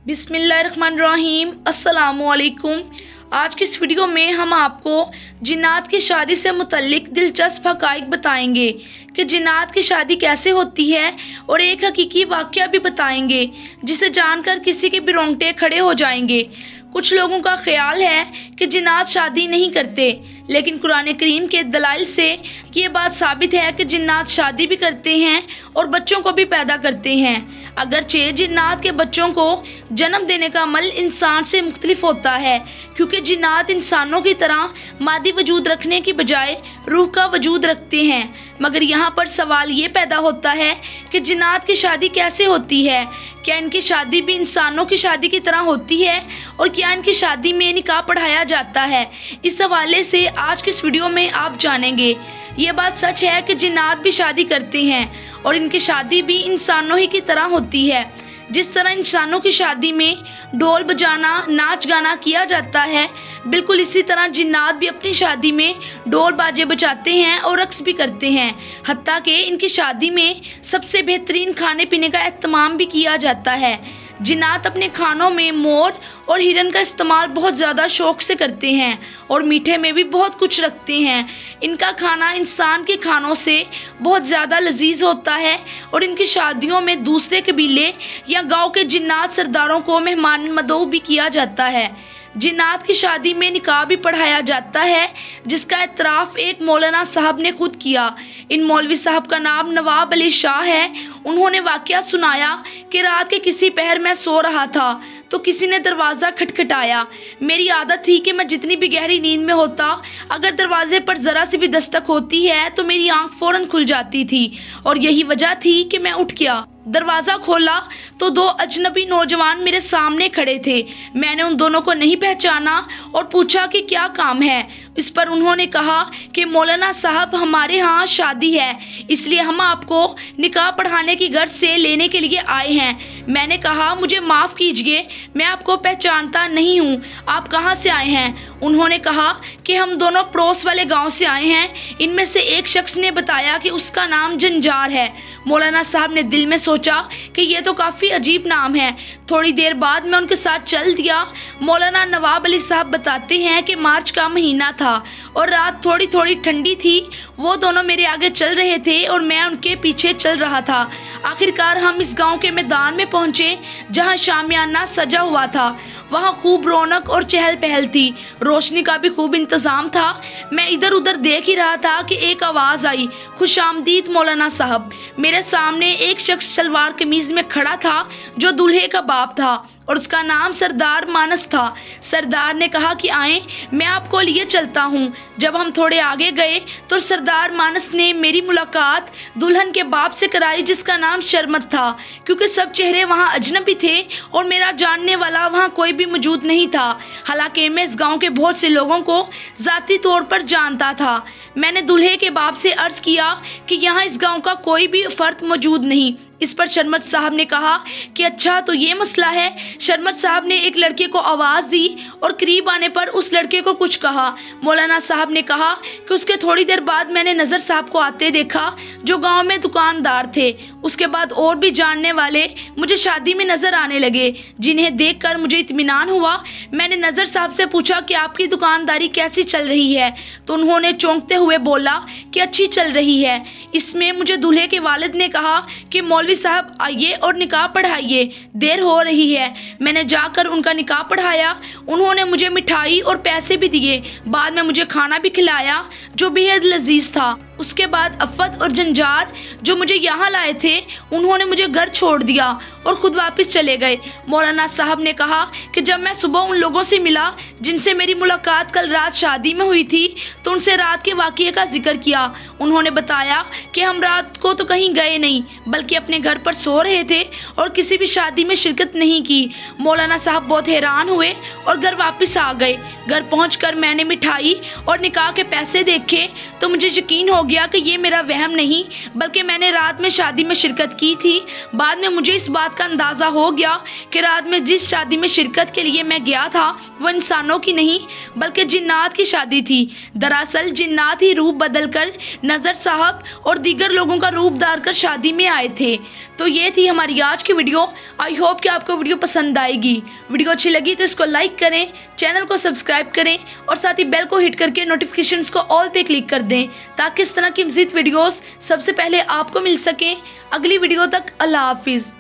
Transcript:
बिस्मिल्लाहिर्रहमानिर्रहीम। अस्सलामुअलैकुम। आज की इस वीडियो में हम आपको जिन्नात की शादी से मुतल्लिक दिलचस्प हक़ाइक़ बताएंगे कि जिन्नात की शादी कैसे होती है और एक हकीकी वाक़या भी बताएंगे जिसे जानकर किसी के भी रोंगटे खड़े हो जाएंगे। कुछ लोगों का ख्याल है कि जिन्नात शादी नहीं करते, लेकिन कुरान करीम के दलाइल से ये बात साबित है कि जिन्नात शादी भी करते हैं और बच्चों को भी पैदा करते हैं। अगरचे जिन्नात के बच्चों को जन्म देने का अमल इंसान से मुख्तलिफ होता है, क्योंकि जिन्नात इंसानों की तरह मादी वजूद रखने की बजाय रूह का वजूद रखते हैं। मगर यहाँ पर सवाल ये पैदा होता है कि जिन्नात की शादी कैसे होती है? क्या इनकी शादी भी इंसानों की शादी की तरह होती है और क्या इनकी शादी में निकाह पढ़ाया जाता है? इस हवाले से आज की इस वीडियो में आप जानेंगे। ये बात सच है कि जिन्नात भी शादी करते हैं और इनकी शादी भी इंसानों ही की तरह होती है। जिस तरह इंसानों की शादी में ढोल बजाना, नाच गाना किया जाता है, बिल्कुल इसी तरह जिन्नात भी अपनी शादी में ढोल बाजे बजाते हैं और रक्स भी करते हैं। हत्ता कि इनकी शादी में सबसे बेहतरीन खाने पीने का एहतमाम भी किया जाता है। जिन्नात अपने खानों में मोर और हिरन का इस्तेमाल बहुत ज़्यादा शौक से करते हैं और मीठे में भी बहुत कुछ रखते हैं। इनका खाना इंसान के खानों से बहुत ज़्यादा लजीज होता है और इनकी शादियों में दूसरे कबीले या गांव के जिन्नात सरदारों को मेहमान मदऊ भी किया जाता है। जिन्नात की शादी में निकाह भी पढ़ाया जाता है, जिसका इतराफ़ एक मौलाना साहब ने खुद किया। इन मौलवी साहब का नाम नवाब अली शाह है। उन्होंने वाक़या सुनाया कि रात के किसी पहर मैं सो रहा था तो किसी ने दरवाज़ा खटखटाया। मेरी आदत थी कि मैं जितनी भी गहरी नींद में होता, अगर दरवाजे पर ज़रा सी भी दस्तक होती है तो मेरी आंख फौरन खुल जाती थी और यही वजह थी कि मैं उठ गया। दरवाज़ा खोला तो दो अजनबी नौजवान मेरे सामने खड़े थे। मैंने उन दोनों को नहीं पहचाना और पूछा कि क्या काम है। इस पर उन्होंने कहा कि मौलाना साहब, हमारे यहाँ शादी है, इसलिए हम आपको निकाह पढ़ाने की गर्ज से लेने के लिए आए हैं। मैंने कहा, मुझे माफ़ कीजिए, मैं आपको पहचानता नहीं हूँ, आप कहाँ से आए हैं? उन्होंने कहा कि हम दोनों पड़ोस वाले गांव से आए हैं। इनमें से एक शख्स ने बताया कि उसका नाम जंजार है। मौलाना साहब ने दिल में सोचा कि ये तो काफ़ी अजीब नाम है। थोड़ी देर बाद मैं उनके साथ चल दिया। मौलाना नवाब अली साहब बताते हैं कि मार्च का महीना था और रात थोड़ी थोड़ी ठंडी थी। वो दोनों मेरे आगे चल रहे थे और मैं उनके पीछे चल रहा था। आखिरकार हम इस गांव के मैदान में पहुंचे जहां शामियाना सजा हुआ था। वहां खूब रौनक और चहल पहल थी, रोशनी का भी खूब इंतजाम था। मैं इधर उधर देख ही रहा था कि एक आवाज़ आई, खुशामदीद मौलाना साहब। मेरे सामने एक शख्स सलवार कमीज में खड़ा था जो दूल्हे का बाप था और उसका नाम सरदार मानस था। सरदार ने कहा कि आए, मैं आपको लिए चलता हूँ। जब हम थोड़े आगे गए तो सरदार मानस ने मेरी मुलाकात दुल्हन के बाप से कराई, जिसका नाम शर्मत था। क्योंकि सब चेहरे वहाँ अजनबी थे और मेरा जानने वाला वहाँ कोई भी मौजूद नहीं था। हालांकि मैं इस गाँव के बहुत से लोगों को ज़ाती तौर पर जानता था। मैंने दूल्हे के बाप से अर्ज किया कि यहाँ इस गाँव का कोई भी फर्द मौजूद नहीं। इस पर शर्मत साहब ने कहा कि अच्छा, तो ये मसला है। शर्मत साहब ने एक लड़के को आवाज़ दी और करीब आने पर उस लड़के को कुछ कहा। मौलाना साहब ने कहा कि उसके थोड़ी देर बाद मैंने नज़र साहब को आते देखा, जो गांव में दुकानदार थे। उसके बाद और भी जानने वाले मुझे शादी में नज़र आने लगे, जिन्हें देखकर मुझे इत्मीनान हुआ। मैंने नज़र साहब से पूछा कि आपकी दुकानदारी कैसी चल रही है? तो उन्होंने चौंकते हुए बोला कि अच्छी चल रही है। इसमें मुझे दूल्हे के वालिद ने कहा कि मौलवी साहब आइए और निकाह पढ़ाइए, देर हो रही है। मैंने जाकर उनका निकाह पढ़ाया। उन्होंने मुझे मिठाई और पैसे भी दिए। बाद में मुझे खाना भी खिलाया जो बेहद लजीज था। उसके बाद अफ़त और जंजार जो मुझे यहाँ लाए थे, उन्होंने मुझे घर छोड़ दिया और खुद वापस चले गए। मौलाना साहब ने कहा कि जब मैं सुबह उन लोगों से मिला जिनसे मेरी मुलाकात कल रात शादी में हुई थी, तो उनसे रात के वाक़ये का जिक्र किया। उन्होंने बताया कि हम रात को तो कहीं गए नहीं, बल्कि अपने घर पर सो रहे थे और किसी भी शादी में शिरकत नहीं की। मौलाना साहब बहुत हैरान हुए और घर वापस आ गए। घर पहुंचकर मैंने मिठाई और निकाह के पैसे देखे तो मुझे यकीन हो गया कि ये मेरा वहम नहीं, बल्कि मैंने रात में शादी में शिरकत की थी। बाद में मुझे इस बात का अंदाज़ा हो गया कि रात में जिस शादी में शिरकत के लिए मैं गया था वो इंसानों की नहीं बल्कि जिन्नात की शादी थी। दरअसल जिन्नात ही रूप बदल कर नजर साहब और दीगर लोगों का रूप धार कर शादी में आए थे। तो ये थी हमारी आज की वीडियो। आई होप कि आपको वीडियो पसंद आएगी। वीडियो अच्छी लगी तो इसको लाइक करें, चैनल को सब्सक्राइब करें और साथ ही बेल को हिट करके नोटिफिकेशंस को ऑल पे क्लिक कर दें ताकि इस तरह की मज़ीद वीडियोस सबसे पहले आपको मिल सकें। अगली वीडियो तक अल्लाह हाफिज़।